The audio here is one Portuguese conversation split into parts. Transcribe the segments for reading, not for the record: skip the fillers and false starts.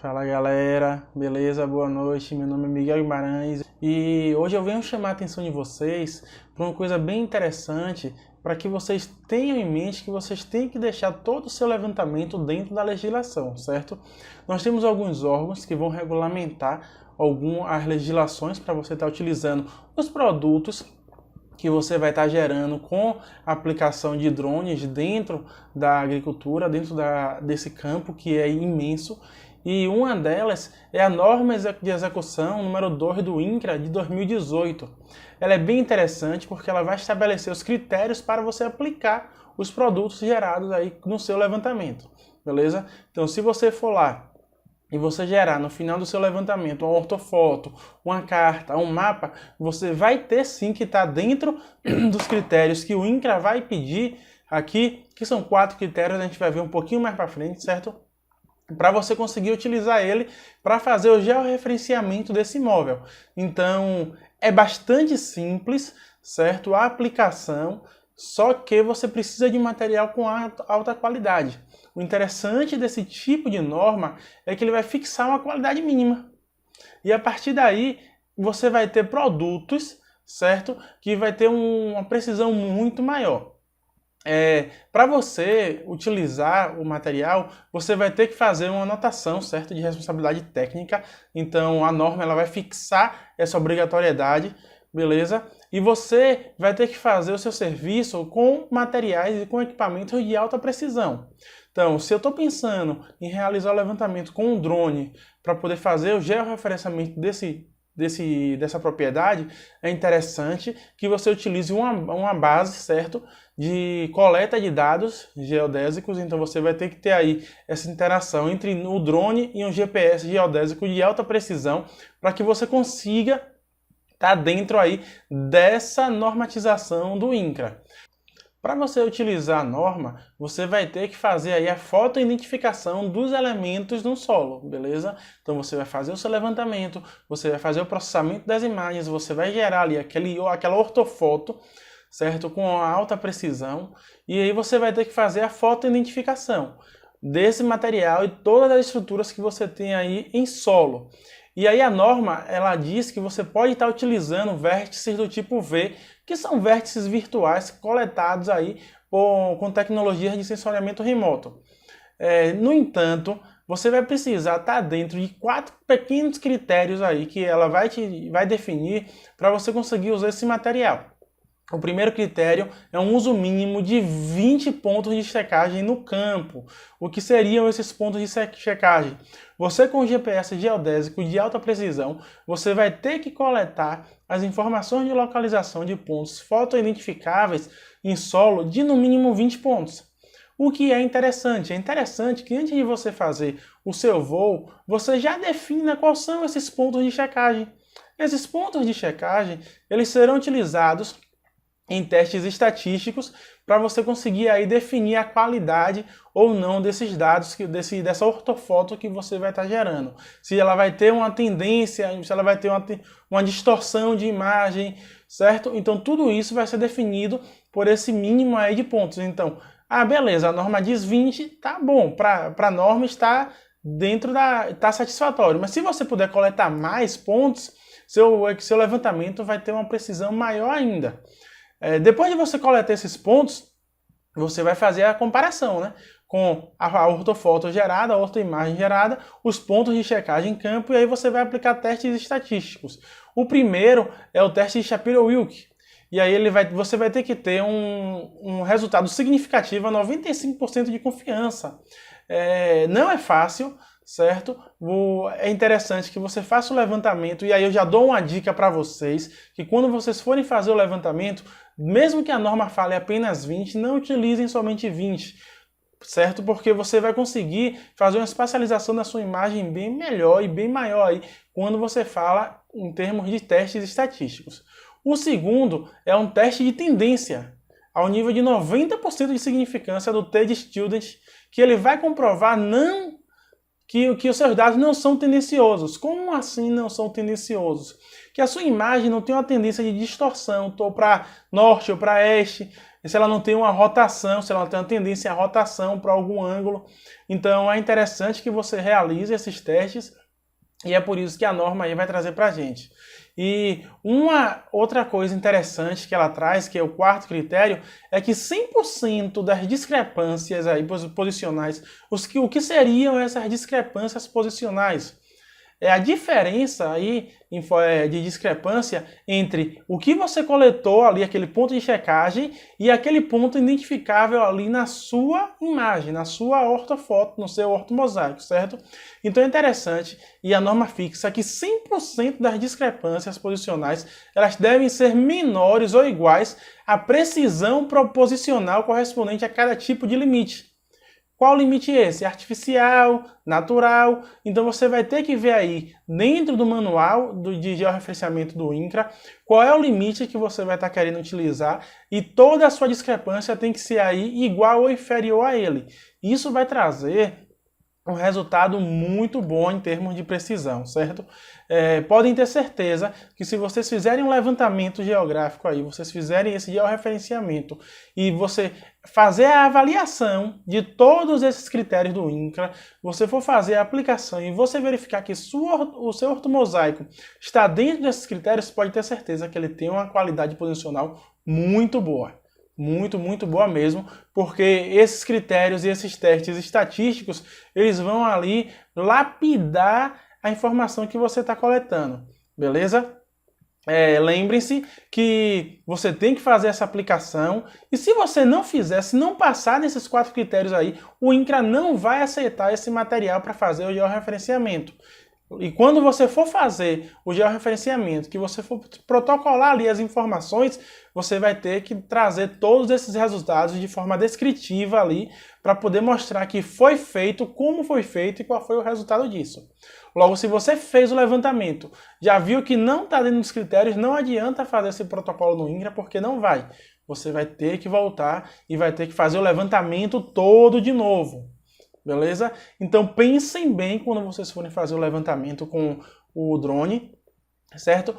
Fala galera, beleza? Boa noite, meu nome é Miguel Guimarães e hoje eu venho chamar a atenção de vocês para uma coisa bem interessante para que vocês tenham em mente que vocês têm que deixar todo o seu levantamento dentro da legislação, certo? Nós temos alguns órgãos que vão regulamentar as legislações para você estar utilizando os produtos que você vai estar gerando com a aplicação de drones dentro da agricultura, dentro desse campo que é imenso. E uma delas é a norma de execução número 2 do INCRA de 2018. Ela é bem interessante porque ela vai estabelecer os critérios para você aplicar os produtos gerados aí no seu levantamento, beleza? Então, se você for lá e você gerar no final do seu levantamento uma ortofoto, uma carta, um mapa, você vai ter sim que estar dentro dos critérios que o INCRA vai pedir aqui, que são 4 critérios, a gente vai ver um pouquinho mais para frente, certo? Para você conseguir utilizar ele para fazer o georreferenciamento desse imóvel. Então, é bastante simples, certo? A aplicação, só que você precisa de material com alta qualidade. O interessante desse tipo de norma é que ele vai fixar uma qualidade mínima. E a partir daí, você vai ter produtos, certo? Que vai ter uma precisão muito maior. Para você utilizar o material, você vai ter que fazer uma anotação, certo, de responsabilidade técnica. Então a norma ela vai fixar essa obrigatoriedade, beleza? E você vai ter que fazer o seu serviço com materiais e com equipamentos de alta precisão. Então, se eu estou pensando em realizar o levantamento com um drone para poder fazer o georreferenciamento dessa propriedade, é interessante que você utilize uma base, certo, de coleta de dados geodésicos. Então você vai ter que ter aí essa interação entre o drone e um GPS geodésico de alta precisão para que você consiga estar dentro aí dessa normatização do INCRA. Para você utilizar a norma, você vai ter que fazer aí a fotoidentificação dos elementos no solo, beleza? Então você vai fazer o seu levantamento, você vai fazer o processamento das imagens, você vai gerar ali aquela ortofoto, certo? Com alta precisão, e aí você vai ter que fazer a fotoidentificação desse material e todas as estruturas que você tem aí em solo. E aí a norma, ela diz que você pode estar utilizando vértices do tipo V, que são vértices virtuais coletados aí com tecnologias de sensoriamento remoto. No entanto, você vai precisar estar dentro de 4 pequenos critérios aí que ela vai definir para você conseguir usar esse material. O primeiro critério é um uso mínimo de 20 pontos de checagem no campo. O que seriam esses pontos de checagem? Você com o GPS geodésico de alta precisão, você vai ter que coletar as informações de localização de pontos fotoidentificáveis em solo de no mínimo 20 pontos. O que é interessante? É interessante que antes de você fazer o seu voo, você já defina quais são esses pontos de checagem. Esses pontos de checagem, eles serão utilizados em testes estatísticos para você conseguir aí definir a qualidade ou não desses dados, dessa ortofoto que você vai estar gerando. Se ela vai ter uma tendência, se ela vai ter uma distorção de imagem, certo? Então tudo isso vai ser definido por esse mínimo aí de pontos. Então, beleza, a norma diz 20, tá bom, para a norma está está satisfatório. Mas se você puder coletar mais pontos, seu levantamento vai ter uma precisão maior ainda. Depois de você coletar esses pontos, você vai fazer a comparação, né? Com a ortofoto gerada, a ortoimagem gerada, os pontos de checagem em campo, e aí você vai aplicar testes estatísticos. O primeiro é o teste de Shapiro-Wilk. E aí você vai ter que ter um resultado significativo a 95% de confiança. Não é fácil, certo? É interessante que você faça o levantamento, e aí eu já dou uma dica para vocês, que quando vocês forem fazer o levantamento, mesmo que a norma fale apenas 20, não utilizem somente 20, certo? Porque você vai conseguir fazer uma espacialização da sua imagem bem melhor e bem maior aí, quando você fala em termos de testes estatísticos. O segundo é um teste de tendência, ao nível de 90% de significância do T-Student, que ele vai comprovar que os seus dados não são tendenciosos. Como assim não são tendenciosos? Que a sua imagem não tem uma tendência de distorção, ou para norte ou para oeste. se ela não tem uma rotação, se ela tem uma tendência à rotação para algum ângulo. Então é interessante que você realize esses testes e é por isso que a norma aí vai trazer para a gente. E uma outra coisa interessante que ela traz, que é o quarto critério, é que 100% das discrepâncias aí posicionais, o que seriam essas discrepâncias posicionais? É a diferença aí de discrepância entre o que você coletou ali, aquele ponto de checagem, e aquele ponto identificável ali na sua imagem, na sua ortofoto, no seu ortomosaico, certo? Então é interessante, e a norma fixa que 100% das discrepâncias posicionais elas devem ser menores ou iguais à precisão proposicional correspondente a cada tipo de limite. Qual o limite esse? Artificial, natural. Então você vai ter que ver aí, dentro do manual de georreferenciamento do INCRA, qual é o limite que você vai estar querendo utilizar e toda a sua discrepância tem que ser aí igual ou inferior a ele. Isso vai trazer um resultado muito bom em termos de precisão, certo? Podem ter certeza que se vocês fizerem um levantamento geográfico aí, vocês fizerem esse georreferenciamento e você fazer a avaliação de todos esses critérios do INCRA, você for fazer a aplicação e você verificar que o seu ortomosaico está dentro desses critérios, pode ter certeza que ele tem uma qualidade posicional muito boa. Muito boa mesmo, porque esses critérios e esses testes estatísticos, eles vão ali lapidar a informação que você está coletando, beleza? Lembrem-se que você tem que fazer essa aplicação e se você não fizer, se não passar nesses 4 critérios aí, o INCRA não vai aceitar esse material para fazer o georreferenciamento. E quando você for fazer o georreferenciamento, que você for protocolar ali as informações, você vai ter que trazer todos esses resultados de forma descritiva ali para poder mostrar que foi feito, como foi feito e qual foi o resultado disso. Logo, se você fez o levantamento, já viu que não está dentro dos critérios, não adianta fazer esse protocolo no INCRA porque não vai. Você vai ter que voltar e vai ter que fazer o levantamento todo de novo. Beleza? Então pensem bem quando vocês forem fazer o levantamento com o drone, certo?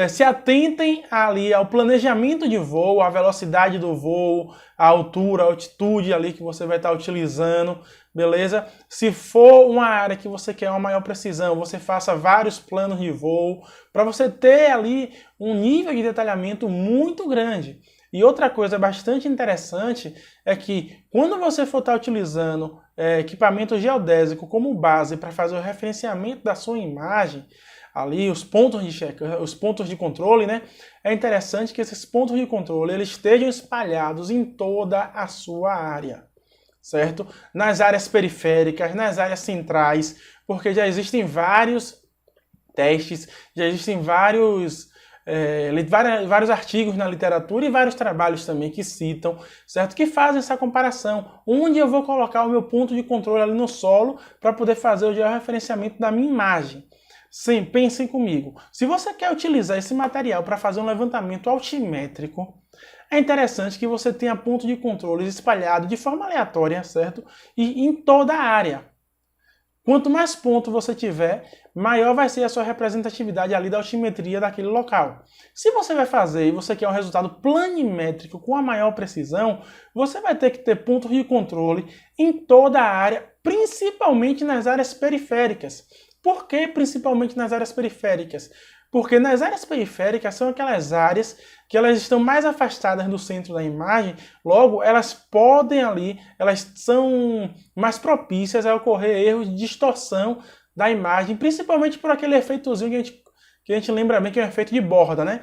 Se atentem ali ao planejamento de voo, à velocidade do voo, à altura, à altitude ali que você vai estar utilizando, beleza? Se for uma área que você quer uma maior precisão, você faça vários planos de voo, para você ter ali um nível de detalhamento muito grande. E outra coisa bastante interessante é que quando você for estar utilizando equipamento geodésico como base para fazer o referenciamento da sua imagem, ali os pontos de controle, né? É interessante que esses pontos de controle eles estejam espalhados em toda a sua área, certo? Nas áreas periféricas, nas áreas centrais, porque já existem vários testes, já existem vários artigos na literatura e vários trabalhos também que citam, certo? Que fazem essa comparação. Onde eu vou colocar o meu ponto de controle ali no solo para poder fazer o georreferenciamento da minha imagem. Sim, pensem comigo. Se você quer utilizar esse material para fazer um levantamento altimétrico, é interessante que você tenha ponto de controle espalhado de forma aleatória, certo? E em toda a área. Quanto mais pontos você tiver, maior vai ser a sua representatividade ali da altimetria daquele local. Se você vai fazer e você quer um resultado planimétrico com a maior precisão, você vai ter que ter pontos de controle em toda a área, principalmente nas áreas periféricas. Por que principalmente nas áreas periféricas? Porque nas áreas periféricas são aquelas áreas que elas estão mais afastadas do centro da imagem, logo elas podem ali, elas são mais propícias a ocorrer erros de distorção da imagem, principalmente por aquele efeitozinho que a gente lembra bem que é um efeito de borda, né?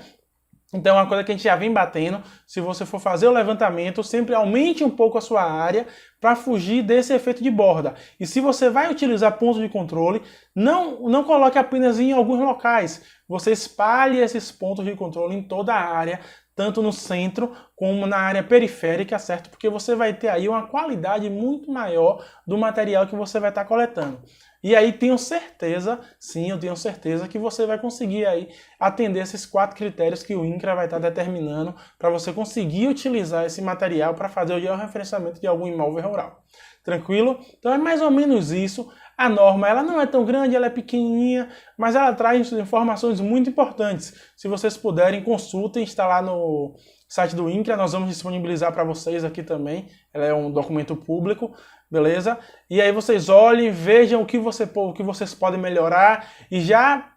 Então é uma coisa que a gente já vem batendo, se você for fazer o levantamento, sempre aumente um pouco a sua área para fugir desse efeito de borda. E se você vai utilizar pontos de controle, não coloque apenas em alguns locais, você espalhe esses pontos de controle em toda a área, tanto no centro como na área periférica, certo? Porque você vai ter aí uma qualidade muito maior do material que você vai estar coletando. E aí tenho certeza, sim, eu tenho certeza que você vai conseguir aí atender esses 4 critérios que o INCRA vai estar determinando para você conseguir utilizar esse material para fazer o georreferenciamento de algum imóvel rural. Tranquilo? Então é mais ou menos isso. A norma ela não é tão grande, ela é pequenininha, mas ela traz informações muito importantes. Se vocês puderem, consultem, está lá no site do INCRA, nós vamos disponibilizar para vocês aqui também, ela é um documento público, beleza? E aí vocês olhem, vejam o que vocês podem melhorar e já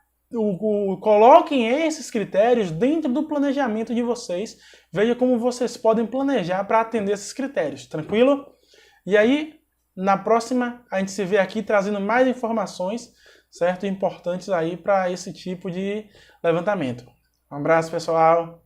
coloquem esses critérios dentro do planejamento de vocês, veja como vocês podem planejar para atender esses critérios, tranquilo? E aí, na próxima, a gente se vê aqui trazendo mais informações, certo? Importantes aí para esse tipo de levantamento. Um abraço, pessoal!